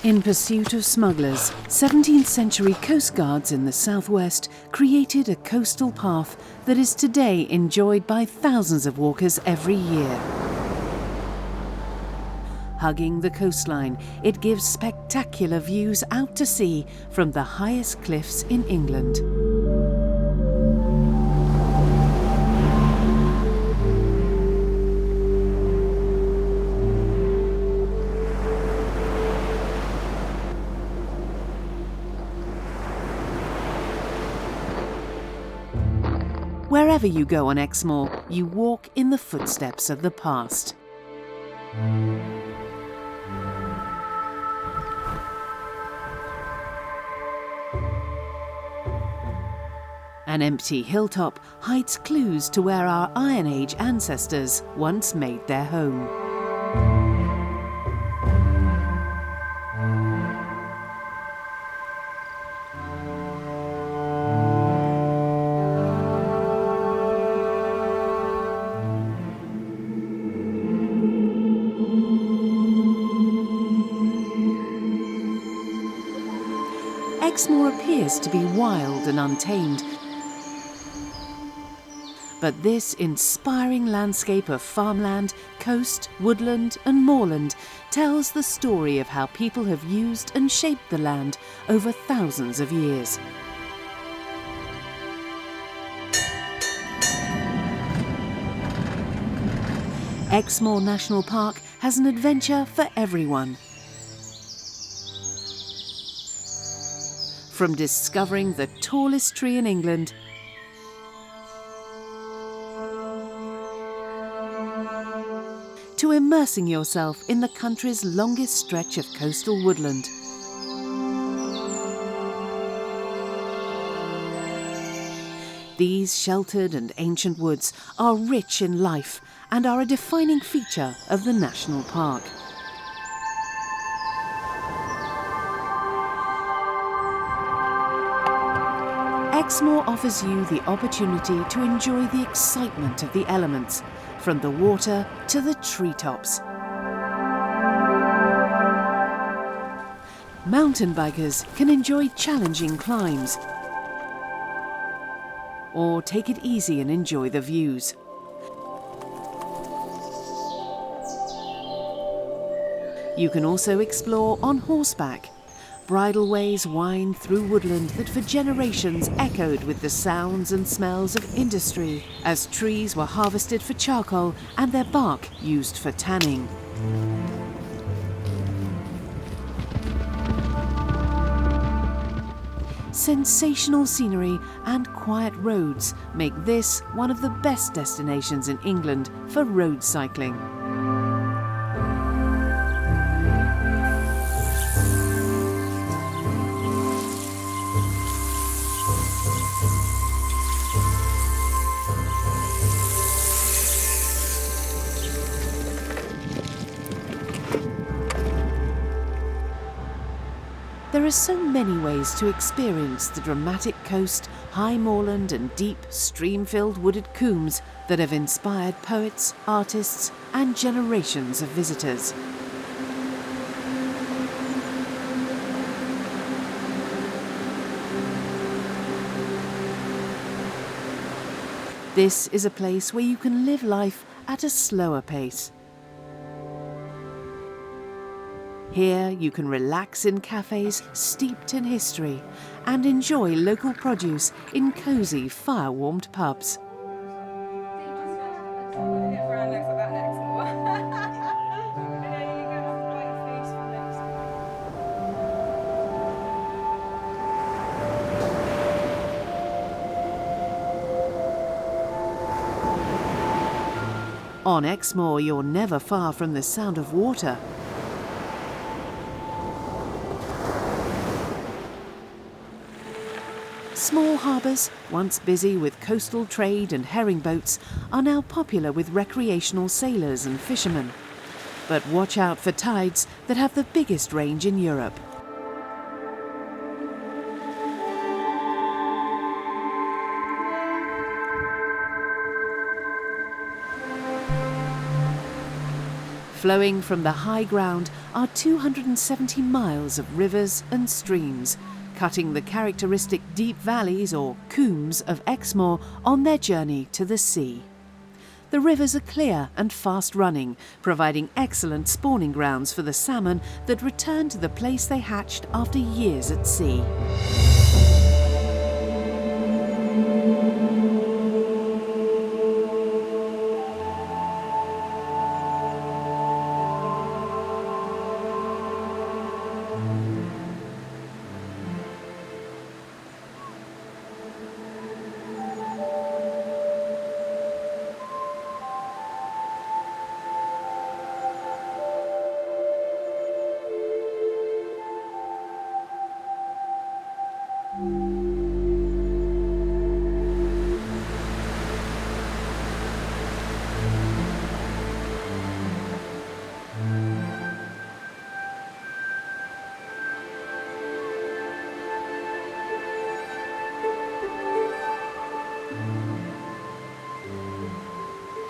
In pursuit of smugglers, 17th century coast guards in the southwest created a coastal path that is today enjoyed by thousands of walkers every year. Hugging the coastline, it gives spectacular views out to sea from the highest cliffs in England. Wherever you go on Exmoor, you walk in the footsteps of the past. An empty hilltop hides clues to where our Iron Age ancestors once made their home. Exmoor appears to be wild and untamed, but this inspiring landscape of farmland, coast, woodland and moorland tells the story of how people have used and shaped the land over thousands of years. Exmoor National Park has an adventure for everyone. From discovering the tallest tree in England to immersing yourself in the country's longest stretch of coastal woodland. These sheltered and ancient woods are rich in life and are a defining feature of the national park. Exmoor offers you the opportunity to enjoy the excitement of the elements, from the water to the treetops. Mountain bikers can enjoy challenging climbs, or take it easy and enjoy the views. You can also explore on horseback. Bridleways wind through woodland that for generations echoed with the sounds and smells of industry, as trees were harvested for charcoal and their bark used for tanning. Sensational scenery and quiet roads make this one of the best destinations in England for road cycling. There are so many ways to experience the dramatic coast, high moorland and deep, stream-filled wooded combes that have inspired poets, artists and generations of visitors. This is a place where you can live life at a slower pace. Here you can relax in cafes steeped in history and enjoy local produce in cosy, fire-warmed pubs. On Exmoor, you're never far from the sound of water. Small harbours, once busy with coastal trade and herring boats, are now popular with recreational sailors and fishermen. But watch out for tides that have the biggest range in Europe. Flowing from the high ground are 270 miles of rivers and streams, cutting the characteristic deep valleys or combes of Exmoor on their journey to the sea. The rivers are clear and fast-running, providing excellent spawning grounds for the salmon that return to the place they hatched after years at sea.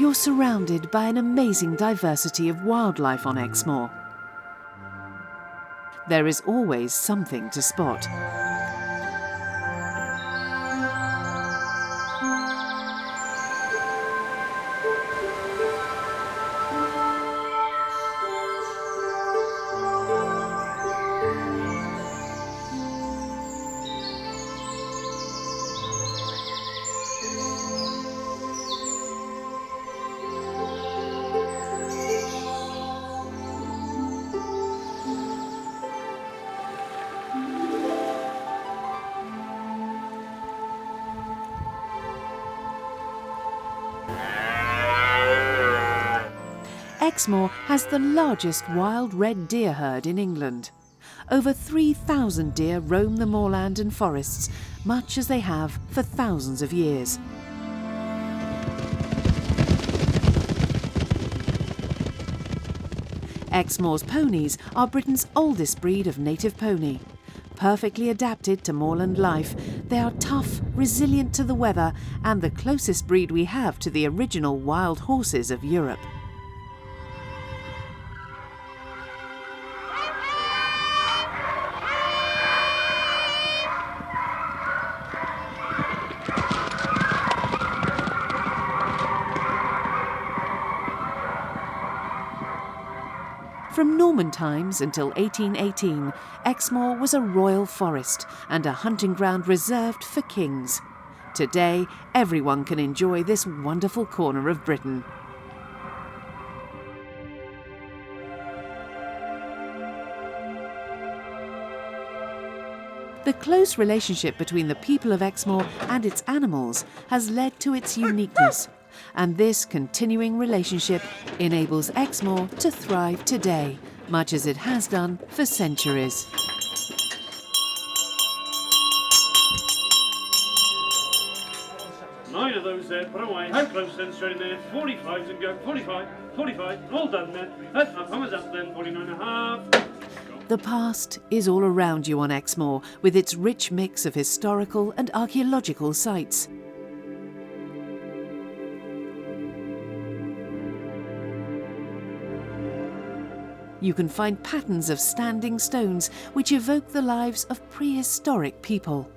You're surrounded by an amazing diversity of wildlife on Exmoor. There is always something to spot. Exmoor has the largest wild red deer herd in England. Over 3,000 deer roam the moorland and forests, much as they have for thousands of years. Exmoor's ponies are Britain's oldest breed of native pony. Perfectly adapted to moorland life, they are tough, resilient to the weather, and the closest breed we have to the original wild horses of Europe. From Norman times until 1818, Exmoor was a royal forest and a hunting ground reserved for kings. Today, everyone can enjoy this wonderful corner of Britain. The close relationship between the people of Exmoor and its animals has led to its uniqueness, and this continuing relationship enables Exmoor to thrive today, much as it has done for centuries. Nine of those there, put away. How close then, straight in there. 45s and go. 45, 45, all done then. Thumbs up then, 49 and a half. The past is all around you on Exmoor, with its rich mix of historical and archaeological sites. You can find patterns of standing stones which evoke the lives of prehistoric people.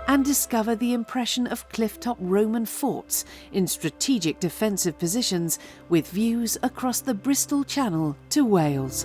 And discover the impression of cliff-top Roman forts in strategic defensive positions with views across the Bristol Channel to Wales.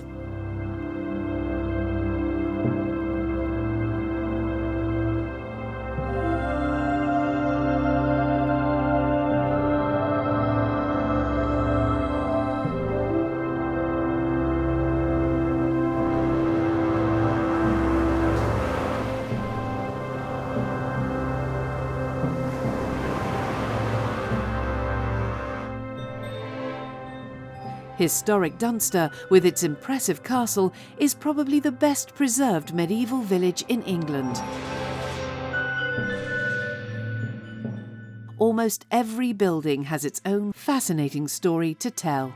Historic Dunster, with its impressive castle, is probably the best preserved medieval village in England. Almost every building has its own fascinating story to tell.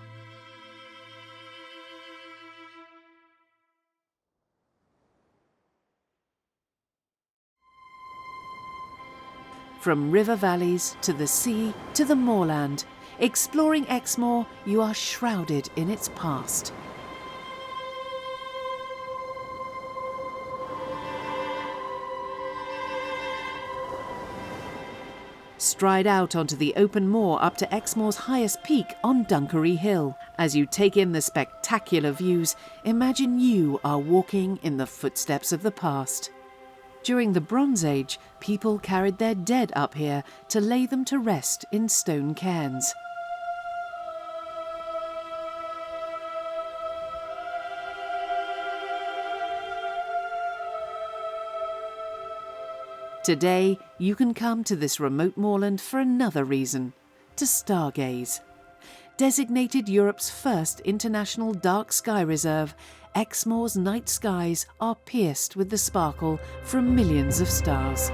From river valleys to the sea to the moorland, exploring Exmoor, you are shrouded in its past. Stride out onto the open moor up to Exmoor's highest peak on Dunkery Hill. As you take in the spectacular views, imagine you are walking in the footsteps of the past. During the Bronze Age, people carried their dead up here to lay them to rest in stone cairns. Today, you can come to this remote moorland for another reason: to stargaze. Designated Europe's first international dark sky reserve, Exmoor's night skies are pierced with the sparkle from millions of stars.